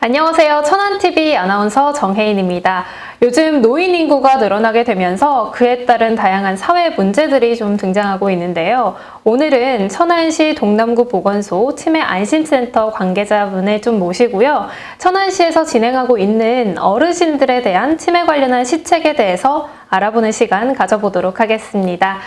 안녕하세요. 천안TV 아나운서 정혜인입니다. 요즘 노인 인구가 늘어나게 되면서 그에 따른 다양한 사회 문제들이 좀 등장하고 있는데요. 오늘은 천안시 동남구 보건소 치매안심센터 관계자분을 좀 모시고요. 천안시에서 진행하고 있는 어르신들에 대한 치매 관련한 시책에 대해서 알아보는 시간 가져보도록 하겠습니다.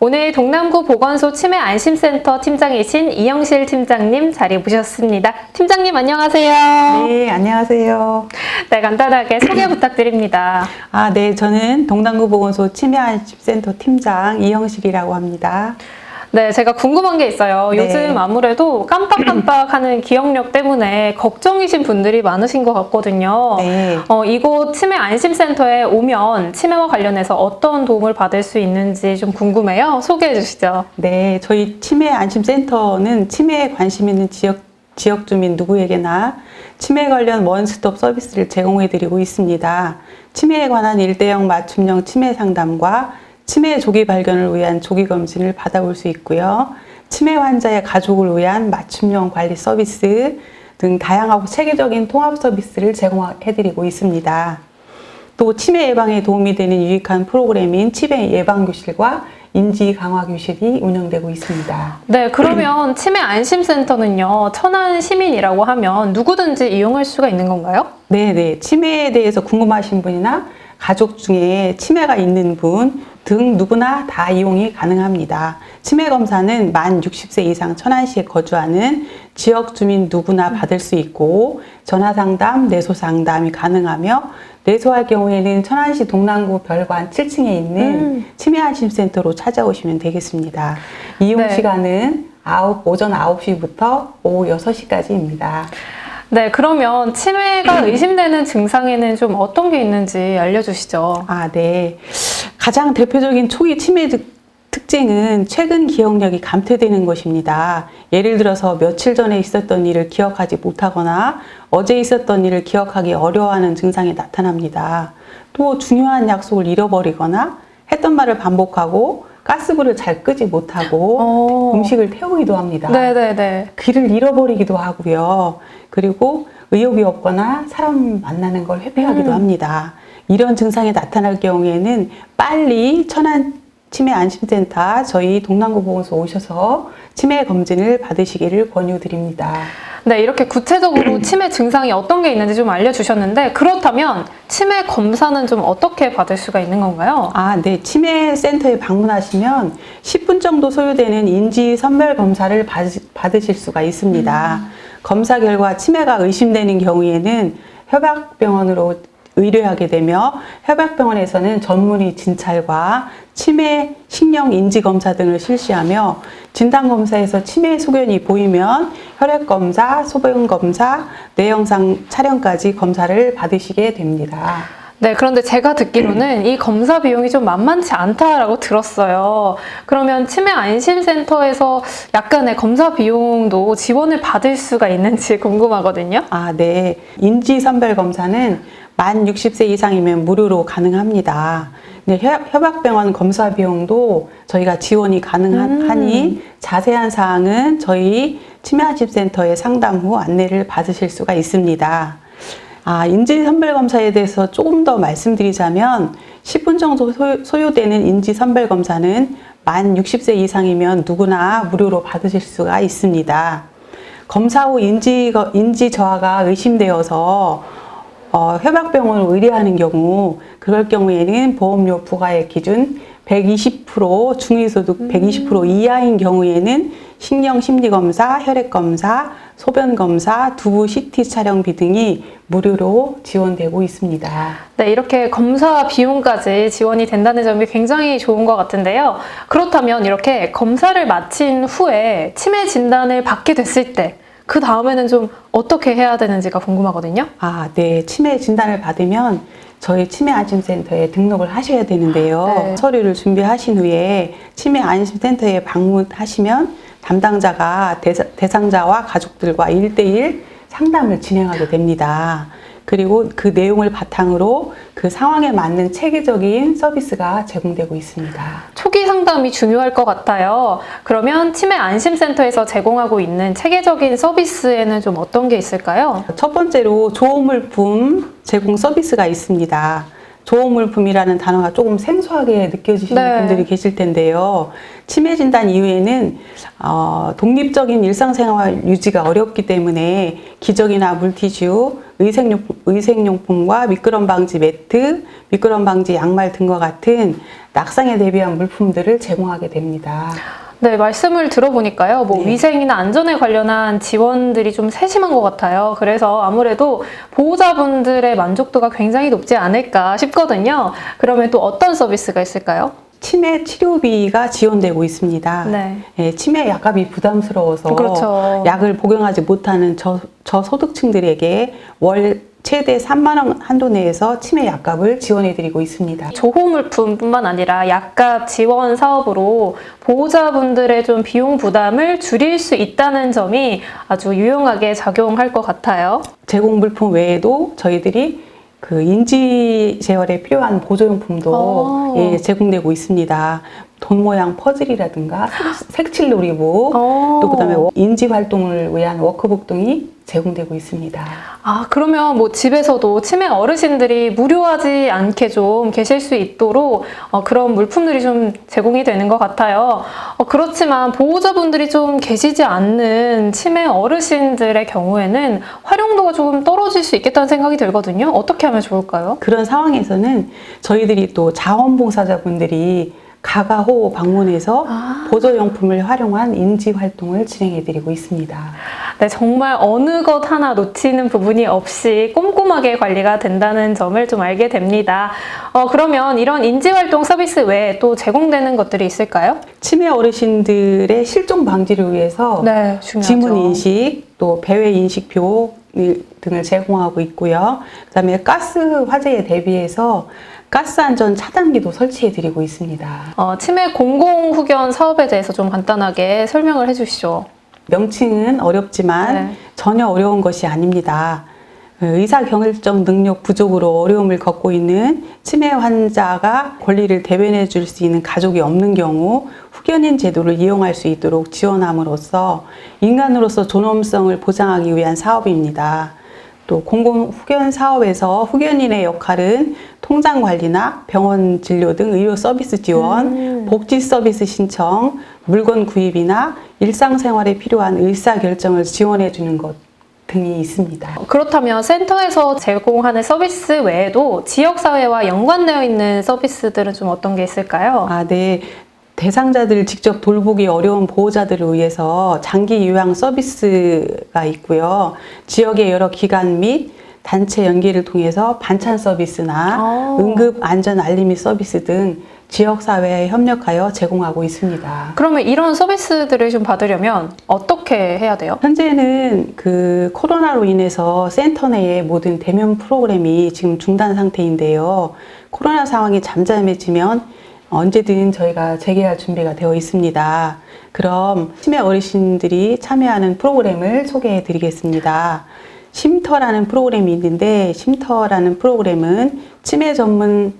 오늘 동남구 보건소 치매안심센터 팀장이신 이영실 팀장님 자리 모셨습니다. 팀장님 안녕하세요. 네, 안녕하세요. 네, 간단하게 소개 부탁드립니다. 네, 저는 동남구 보건소 치매안심센터 팀장 이영실이라고 합니다. 네, 제가 궁금한 게 있어요. 네. 요즘 아무래도 깜빡깜빡하는 기억력 때문에 걱정이신 분들이 많으신 것 같거든요. 네. 이곳 치매안심센터에 오면 치매와 관련해서 어떤 도움을 받을 수 있는지 좀 궁금해요. 소개해 주시죠. 네, 저희 치매안심센터는 치매에 관심 있는 지역 주민 누구에게나 치매 관련 원스톱 서비스를 제공해드리고 있습니다. 치매에 관한 1:0 맞춤형 치매 상담과 치매 조기 발견을 위한 조기 검진을 받아볼 수 있고요. 치매 환자의 가족을 위한 맞춤형 관리 서비스 등 다양하고 체계적인 통합 서비스를 제공해드리고 있습니다. 또 치매 예방에 도움이 되는 유익한 프로그램인 치매 예방교실과 인지 강화 교실이 운영되고 있습니다. 네, 그러면 치매 안심센터는요, 천안 시민이라고 하면 누구든지 이용할 수가 있는 건가요? 네. 치매에 대해서 궁금하신 분이나 가족 중에 치매가 있는 분 등 누구나 다 이용이 가능합니다. 치매 검사는 만 60세 이상 천안시에 거주하는 지역 주민 누구나 받을 수 있고 전화 상담, 내소 상담이 가능하며 내소할 경우에는 천안시 동남구 별관 7층에 있는 치매안심센터로 찾아오시면 되겠습니다. 이용 네. 시간은 오전 9시부터 오후 6시까지입니다. 네, 그러면 치매가 의심되는 증상에는 좀 어떤 게 있는지 알려주시죠. 네. 가장 대표적인 초기 치매 특징은 최근 기억력이 감퇴되는 것입니다. 예를 들어서 며칠 전에 있었던 일을 기억하지 못하거나 어제 있었던 일을 기억하기 어려워하는 증상이 나타납니다. 또 중요한 약속을 잃어버리거나 했던 말을 반복하고 가스불을 잘 끄지 못하고 음식을 태우기도 합니다. 네네네. 길을 잃어버리기도 하고요. 그리고 의욕이 없거나 사람 만나는 걸 회피하기도 합니다. 이런 증상이 나타날 경우에는 빨리 천안 치매안심센터 저희 동남구 보건소 오셔서 치매 검진을 받으시기를 권유드립니다. 네, 이렇게 구체적으로 치매 증상이 어떤 게 있는지 좀 알려주셨는데 그렇다면 치매 검사는 좀 어떻게 받을 수가 있는 건가요? 네. 치매센터에 방문하시면 10분 정도 소요되는 인지 선별 검사를 받으실 수가 있습니다. 검사 결과 치매가 의심되는 경우에는 협약병원으로 의뢰하게 되며 협약병원에서는 전문의 진찰과 치매 식령 인지 검사 등을 실시하며 진단 검사에서 치매 소견이 보이면 혈액 검사, 소변 검사, 뇌영상 촬영까지 검사를 받으시게 됩니다. 네, 그런데 제가 듣기로는 이 검사 비용이 좀 만만치 않다라고 들었어요. 그러면 치매 안심센터에서 약간의 검사 비용도 지원을 받을 수가 있는지 궁금하거든요. 네. 인지 선별 검사는 만 60세 이상이면 무료로 가능합니다. 네, 협약병원 검사 비용도 저희가 지원이 가능하니 자세한 사항은 저희 치매안심센터에 상담 후 안내를 받으실 수가 있습니다. 인지 선별 검사에 대해서 조금 더 말씀드리자면 10분 정도 소요되는 인지 선별 검사는 만 60세 이상이면 누구나 무료로 받으실 수가 있습니다. 검사 후 인지 저하가 의심되어서 협약병원을 의뢰하는 경우 그럴 경우에는 보험료 부과액 기준 120% 중위소득 120% 이하인 경우에는 식령 심리검사, 혈액검사, 소변검사, 두부 CT 촬영비 등이 무료로 지원되고 있습니다. 네, 이렇게 검사 비용까지 지원이 된다는 점이 굉장히 좋은 것 같은데요. 그렇다면 이렇게 검사를 마친 후에 치매 진단을 받게 됐을 때 그 다음에는 좀 어떻게 해야 되는지가 궁금하거든요. 네. 치매 진단을 받으면 저희 치매안심센터에 등록을 하셔야 되는데요. 네. 서류를 준비하신 후에 치매안심센터에 방문하시면 담당자가 대상자와 가족들과 1:1 상담을 진행하게 됩니다. 그리고 그 내용을 바탕으로 그 상황에 맞는 체계적인 서비스가 제공되고 있습니다. 초기 상담이 중요할 것 같아요. 그러면 치매 안심센터에서 제공하고 있는 체계적인 서비스에는 좀 어떤 게 있을까요? 첫 번째로 조호물품 제공 서비스가 있습니다. 조호물품이라는 단어가 조금 생소하게 느껴지시는 네. 분들이 계실 텐데요. 치매 진단 이후에는 독립적인 일상생활 유지가 어렵기 때문에 기저귀나 물티슈, 의생용품과 미끄럼 방지 매트, 미끄럼 방지 양말 등과 같은 낙상에 대비한 물품들을 제공하게 됩니다. 네, 말씀을 들어보니까요. 네. 위생이나 안전에 관련한 지원들이 좀 세심한 것 같아요. 그래서 아무래도 보호자분들의 만족도가 굉장히 높지 않을까 싶거든요. 그러면 또 어떤 서비스가 있을까요? 치매 치료비가 지원되고 있습니다. 네. 예, 치매 약값이 부담스러워서 그렇죠. 약을 복용하지 못하는 저소득층들에게 월 최대 3만 원 한도 내에서 치매 약값을 지원해드리고 있습니다. 조호물품뿐만 아니라 약값 지원 사업으로 보호자분들의 좀 비용 부담을 줄일 수 있다는 점이 아주 유용하게 작용할 것 같아요. 제공 물품 외에도 저희들이 그 인지 재활에 필요한 보조용품도 예, 제공되고 있습니다. 돈 모양 퍼즐이라든가 색칠놀이북, 또 그다음에 인지 활동을 위한 워크북 등이 제공되고 있습니다. 아, 그러면 뭐 집에서도 치매 어르신들이 무료하지 않게 좀 계실 수 있도록 그런 물품들이 좀 제공이 되는 것 같아요. 그렇지만 보호자분들이 좀 계시지 않는 치매 어르신들의 경우에는 활용도가 조금 떨어질 수 있겠다는 생각이 들거든요. 어떻게 하면 좋을까요? 그런 상황에서는 저희들이 또 자원봉사자분들이 가가호 방문해서 보조용품을 활용한 인지 활동을 진행해드리고 있습니다. 네, 정말 어느 것 하나 놓치는 부분이 없이 꼼꼼하게 관리가 된다는 점을 좀 알게 됩니다. 그러면 이런 인지활동 서비스 외에 또 제공되는 것들이 있을까요? 치매 어르신들의 실종 방지를 위해서 네, 중요하죠. 지문 인식, 또 배회 인식표 등을 제공하고 있고요. 그다음에 가스 화재에 대비해서 가스 안전 차단기도 설치해드리고 있습니다. 치매 공공후견 사업에 대해서 좀 간단하게 설명을 해주시죠. 명칭은 어렵지만 네. 전혀 어려운 것이 아닙니다. 의사결정 능력 부족으로 어려움을 겪고 있는 치매 환자가 권리를 대변해 줄 수 있는 가족이 없는 경우 후견인 제도를 이용할 수 있도록 지원함으로써 인간으로서 존엄성을 보장하기 위한 사업입니다. 또 공공후견 사업에서 후견인의 역할은 통장 관리나 병원 진료 등 의료 서비스 지원, 복지 서비스 신청, 물건 구입이나 일상생활에 필요한 의사결정을 지원해 주는 것 등이 있습니다. 그렇다면 센터에서 제공하는 서비스 외에도 지역사회와 연관되어 있는 서비스들은 좀 어떤 게 있을까요? 네. 대상자들을 직접 돌보기 어려운 보호자들을 위해서 장기 요양 서비스가 있고요. 지역의 여러 기관 및 단체 연계를 통해서 반찬 서비스나 응급 안전 알림이 서비스 등 지역사회에 협력하여 제공하고 있습니다. 그러면 이런 서비스들을 좀 받으려면 어떻게 해야 돼요? 현재는 그 코로나로 인해서 센터 내의 모든 대면 프로그램이 지금 중단 상태인데요. 코로나 상황이 잠잠해지면 언제든 저희가 재개할 준비가 되어 있습니다. 그럼 치매 어르신들이 참여하는 프로그램을 소개해 드리겠습니다. 쉼터라는 프로그램이 있는데, 쉼터라는 프로그램은 치매 전문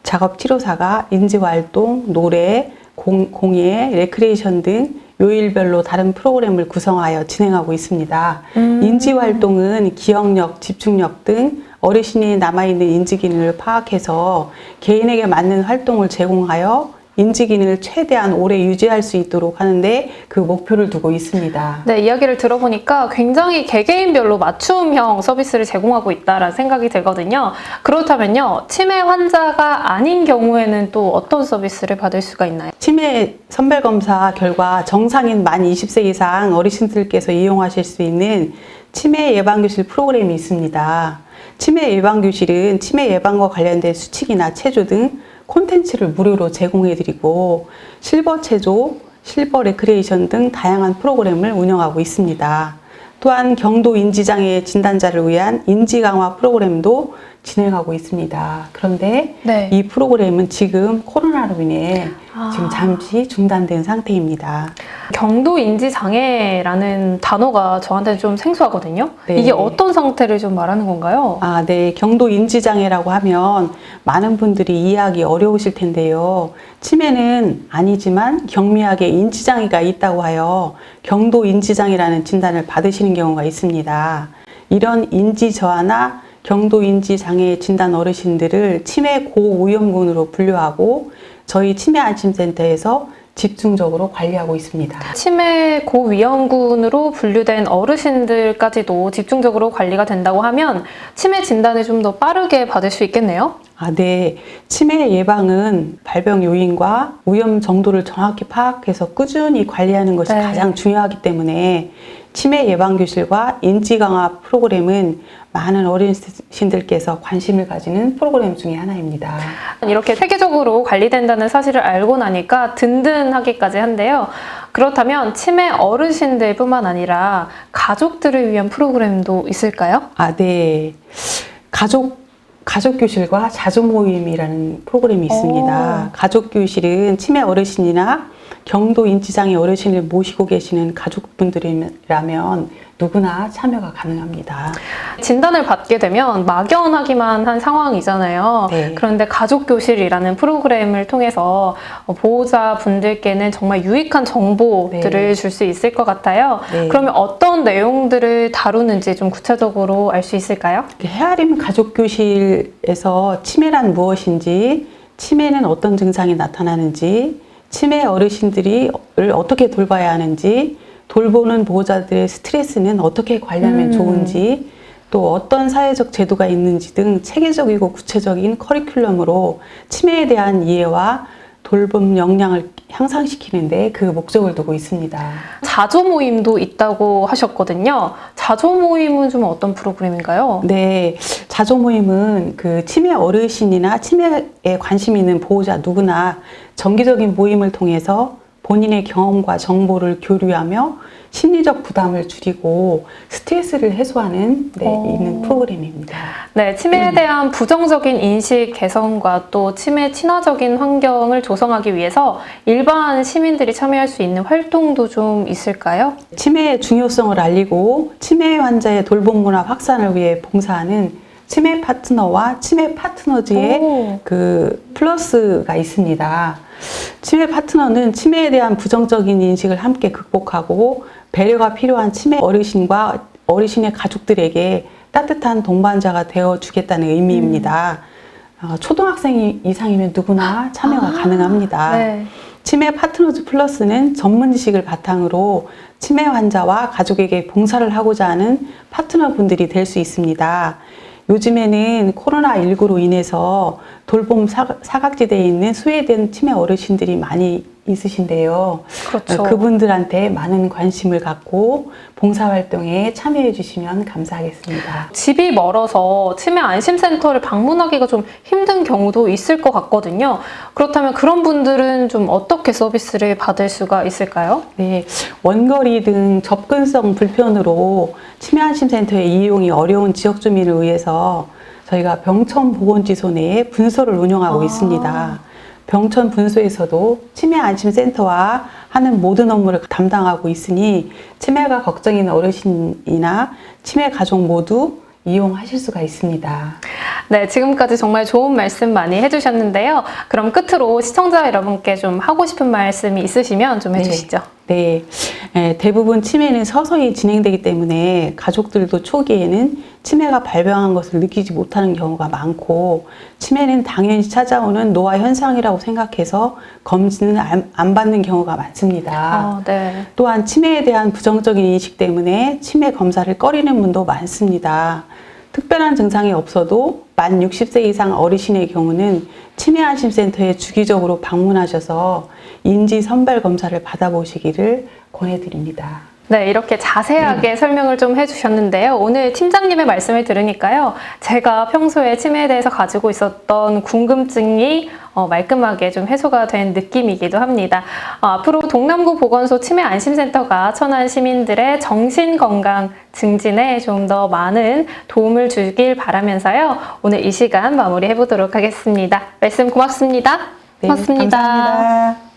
작업 치료사가 인지활동, 노래, 공예, 레크레이션 등 요일별로 다른 프로그램을 구성하여 진행하고 있습니다. 인지활동은 기억력, 집중력 등 어르신이 남아있는 인지기능을 파악해서 개인에게 맞는 활동을 제공하여 인지기능을 최대한 오래 유지할 수 있도록 하는데 그 목표를 두고 있습니다. 네, 이야기를 들어보니까 굉장히 개개인별로 맞춤형 서비스를 제공하고 있다는 생각이 들거든요. 그렇다면요, 치매 환자가 아닌 경우에는 또 어떤 서비스를 받을 수가 있나요? 치매 선별검사 결과 정상인 만 20세 이상 어르신들께서 이용하실 수 있는 치매 예방교실 프로그램이 있습니다. 치매 예방교실은 치매 예방과 관련된 수칙이나 체조 등 콘텐츠를 무료로 제공해드리고 실버 체조, 실버 레크레이션 등 다양한 프로그램을 운영하고 있습니다. 또한 경도 인지장애 진단자를 위한 인지 강화 프로그램도 진행하고 있습니다. 그런데 네. 이 프로그램은 지금 코로나로 인해 지금 아. 잠시 중단된 상태입니다. 경도 인지 장애라는 단어가 저한테는 좀 생소하거든요. 네. 이게 어떤 상태를 좀 말하는 건가요? 네. 경도 인지장애라고 하면 많은 분들이 이해하기 어려우실 텐데요. 치매는 아니지만 경미하게 인지장애가 있다고 하여 경도 인지장애라는 진단을 받으시는 경우가 있습니다. 이런 인지 저하나 경도 인지 장애 진단 어르신들을 치매 고위험군으로 분류하고 저희 치매 안심센터에서 집중적으로 관리하고 있습니다. 치매 고위험군으로 분류된 어르신들까지도 집중적으로 관리가 된다고 하면 치매 진단을 좀 더 빠르게 받을 수 있겠네요? 네. 치매 예방은 발병 요인과 위험 정도를 정확히 파악해서 꾸준히 관리하는 것이 네. 가장 중요하기 때문에 치매 예방 교실과 인지 강화 프로그램은 많은 어르신들께서 관심을 가지는 프로그램 중에 하나입니다. 이렇게 세계적으로 관리된다는 사실을 알고 나니까 든든하기까지 한데요. 그렇다면 치매 어르신들뿐만 아니라 가족들을 위한 프로그램도 있을까요? 네. 가족 교실과 자주 모임이라는 프로그램이 있습니다. 가족 교실은 치매 어르신이나 경도 인지장애 어르신을 모시고 계시는 가족분들이라면 누구나 참여가 가능합니다. 진단을 받게 되면 막연하기만 한 상황이잖아요. 네. 그런데 가족교실이라는 프로그램을 통해서 보호자분들께는 정말 유익한 정보들을 네. 줄 수 있을 것 같아요. 네. 그러면 어떤 내용들을 다루는지 좀 구체적으로 알 수 있을까요? 헤아림 가족교실에서 치매란 무엇인지, 치매는 어떤 증상이 나타나는지, 치매 어르신들을 어떻게 돌봐야 하는지, 돌보는 보호자들의 스트레스는 어떻게 관리하면 좋은지, 또 어떤 사회적 제도가 있는지 등 체계적이고 구체적인 커리큘럼으로 치매에 대한 이해와 돌봄 역량을 향상시키는데 그 목적을 두고 있습니다. 자조 모임도 있다고 하셨거든요. 자조 모임은 좀 어떤 프로그램인가요? 네, 자조 모임은 그 치매 어르신이나 치매에 관심 있는 보호자 누구나 정기적인 모임을 통해서 본인의 경험과 정보를 교류하며 심리적 부담을 줄이고 스트레스를 해소하는 있는 프로그램입니다. 네, 치매에 대한 부정적인 인식 개선과 또 치매 친화적인 환경을 조성하기 위해서 일반 시민들이 참여할 수 있는 활동도 좀 있을까요? 치매의 중요성을 알리고 치매 환자의 돌봄 문화 확산을 위해 봉사하는 치매 파트너와 치매 파트너즈의 그 플러스가 있습니다. 치매 파트너는 치매에 대한 부정적인 인식을 함께 극복하고 배려가 필요한 치매 어르신과 어르신의 가족들에게 따뜻한 동반자가 되어주겠다는 의미입니다. 초등학생 이상이면 누구나 참여가 가능합니다. 네. 치매 파트너즈 플러스는 전문 지식을 바탕으로 치매 환자와 가족에게 봉사를 하고자 하는 파트너분들이 될 수 있습니다. 요즘에는 코로나19로 인해서 돌봄 사각지대에 있는 소외된 치매 어르신들이 많이 있으신데요. 그렇죠. 그분들한테 많은 관심을 갖고 봉사활동에 참여해 주시면 감사하겠습니다. 집이 멀어서 치매 안심센터를 방문하기가 좀 힘든 경우도 있을 것 같거든요. 그렇다면 그런 분들은 좀 어떻게 서비스를 받을 수가 있을까요? 네, 원거리 등 접근성 불편으로 치매 안심센터의 이용이 어려운 지역 주민을 위해서 저희가 병천보건지소 내에 분소를 운영하고 있습니다. 병천 분소에서도 치매 안심센터와 하는 모든 업무를 담당하고 있으니 치매가 걱정인 어르신이나 치매 가족 모두 이용하실 수가 있습니다. 네, 지금까지 정말 좋은 말씀 많이 해주셨는데요. 그럼 끝으로 시청자 여러분께 좀 하고 싶은 말씀이 있으시면 좀 해주시죠. 네, 대부분 치매는 서서히 진행되기 때문에 가족들도 초기에는 치매가 발병한 것을 느끼지 못하는 경우가 많고 치매는 당연히 찾아오는 노화 현상이라고 생각해서 검진을 안 받는 경우가 많습니다. 네. 또한 치매에 대한 부정적인 인식 때문에 치매 검사를 꺼리는 분도 많습니다. 특별한 증상이 없어도 만 60세 이상 어르신의 경우는 치매안심센터에 주기적으로 방문하셔서 인지 선별 검사를 받아보시기를 권해드립니다. 네, 이렇게 자세하게 설명을 좀 해주셨는데요. 오늘 팀장님의 말씀을 들으니까요. 제가 평소에 치매에 대해서 가지고 있었던 궁금증이 말끔하게 좀 해소가 된 느낌이기도 합니다. 앞으로 동남구 보건소 치매 안심센터가 천안 시민들의 정신건강 증진에 좀 더 많은 도움을 주길 바라면서요. 오늘 이 시간 마무리해 보도록 하겠습니다. 말씀 고맙습니다. 네, 고맙습니다. 감사합니다.